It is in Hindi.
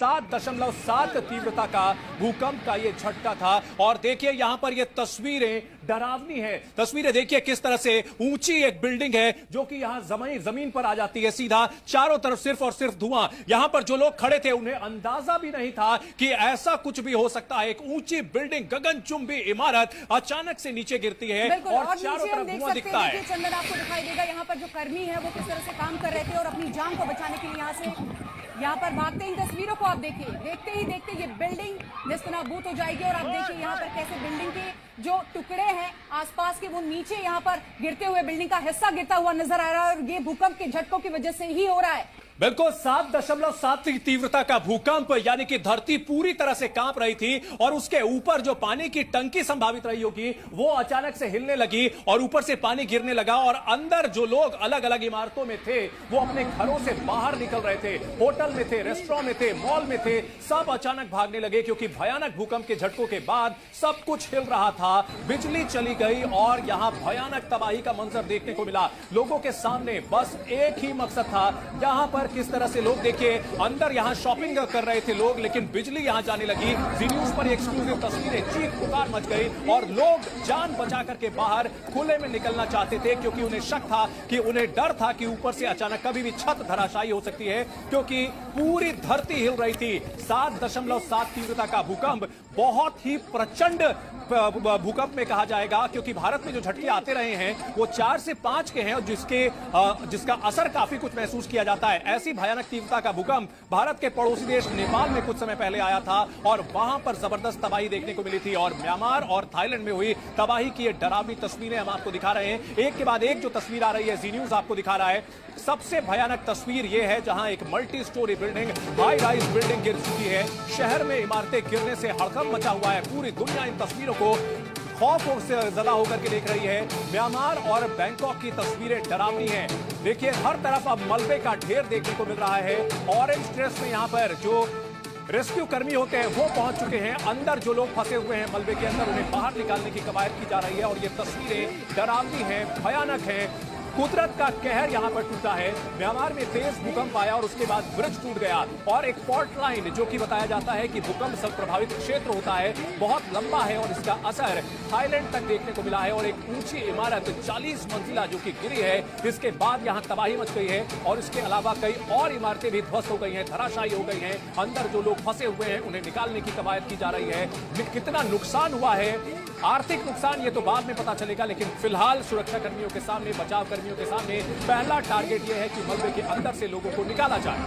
7.7 तीव्रता का भूकंप का ये झटका था। और देखिए यहां पर ये तस्वीरें डरावनी है। तस्वीरें देखिए किस तरह से ऊंची एक बिल्डिंग है जो कि यहां जमीन पर आ जाती है सीधा, चारों तरफ सिर्फ और सिर्फ धुआं। यहां पर जो लोग खड़े थे उन्हें अंदाजा भी नहीं था कि ऐसा कुछ भी हो सकता है। एक ऊंची बिल्डिंग, गगनचुंबी इमारत अचानक से नीचे गिरती है और चारों तरफ धुआं दिखता है। चंदन आपको दिखाई देगा यहाँ पर जो कर्मी है वो किस तरह से काम कर रहे थे और अपनी जान को बचाने के लिए यहाँ पर भागते। इन तस्वीरों को आप देखिए, देखते ही देखते ये बिल्डिंग नेस्तनाबूद हो जाएगी। और आप देखिए यहाँ पर कैसे बिल्डिंग के जो टुकड़े हैं आसपास के वो नीचे यहाँ पर गिरते हुए बिल्डिंग का हिस्सा गिरता हुआ नजर आ रहा है। और ये भूकंप के झटकों की वजह से ही हो रहा है। बिल्कुल 7.7 की तीव्रता का भूकंप, यानी कि धरती पूरी तरह से कांप रही थी और उसके ऊपर जो पानी की टंकी संभावित रही होगी वो अचानक से हिलने लगी और ऊपर से पानी गिरने लगा। और अंदर जो लोग अलग अलग इमारतों में थे वो अपने घरों से बाहर निकल रहे थे, होटल में थे, रेस्टोरेंट में थे, मॉल में थे, सब अचानक भागने लगे क्योंकि भयानक भूकंप के झटकों के बाद सब कुछ हिल रहा था। बिजली चली गई और यहां भयानक तबाही का मंजर देखने को मिला। लोगों के सामने बस एक ही मकसद था, यहां पर किस तरह से लोग देखिए अंदर यहां शॉपिंग कर रहे थे लोग, लेकिन बिजली यहां जाने लगी। जी न्यूज पर एक्सक्लूसिव तस्वीरें, चीख पुकार मच गई और लोग जान बचा करके बाहर खुले में निकलना चाहते थे क्योंकि उन्हें शक था, कि उन्हें डर था कि ऊपर से अचानक कभी भी छत धराशायी हो सकती है क्योंकि पूरी धरती हिल रही थी। 7.7 तीव्रता का भूकंप बहुत ही प्रचंड भूकंप में कहा जाएगा क्योंकि भारत में जो झटके आते रहे हैं वो 4 से 5 के हैं और जिसका असर काफी कुछ महसूस किया जाता है। ऐसी भयानक तीव्रता का भूकंप भारत के पड़ोसी देश नेपाल में कुछ समय पहले आया था और वहां पर जबरदस्त तबाही देखने को मिली थी। और म्यांमार और थाईलैंड में हुई तबाही की ये डरावनी तस्वीरें हम आपको दिखा रहे हैं। एक के बाद एक जो तस्वीर आ रही है जी न्यूज आपको दिखा रहा है। सबसे भयानक तस्वीर यह है जहां एक multi storey building, high rise building गिर चुकी है। शहर में इमारतें गिरने से हड़कंप मचा हुआ है। पूरी दुनिया इन तस्वीरों को खौफ से ज़दा होकर के देख रही है। म्यांमार और बैंकॉक की तस्वीरें डरावनी हैं। देखिए हर तरफ अब मलबे का ढेर देखने को मिल रहा है। ऑरेंज ड्रेस में यहाँ पर जो रेस्क्यू कर्मी होते हैं वो पहुंच चुके हैं। अंदर जो लोग फंसे हुए हैं मलबे के अंदर उन्हें बाहर निकालने की कवायद की जा रही है। और ये तस्वीरें डरावनी हैं, भयानक हैं। कुदरत का कहर यहां पर टूटा है। म्यांमार में तेज भूकंप आया और उसके बाद ब्रिज टूट गया और एक फॉल्ट लाइन, जो कि बताया जाता है कि भूकंप सब प्रभावित क्षेत्र होता है, बहुत लंबा है और इसका असर थाईलैंड तक देखने को मिला है। और एक ऊंची इमारत 40 मंजिला जो कि गिरी है, इसके बाद यहां तबाही मच गई है और इसके अलावा कई और इमारतें भी ध्वस्त हो गई हैं, धराशायी हो गई हैं। अंदर जो लोग फंसे हुए हैं उन्हें निकालने की कवायद की जा रही है। कितना नुकसान हुआ है, आर्थिक नुकसान, ये तो बाद में पता चलेगा, लेकिन फिलहाल सुरक्षा कर्मियों के सामने, बचाव कर्मियों के सामने पहला टारगेट यह है कि मलबे के अंदर से लोगों को निकाला जाए।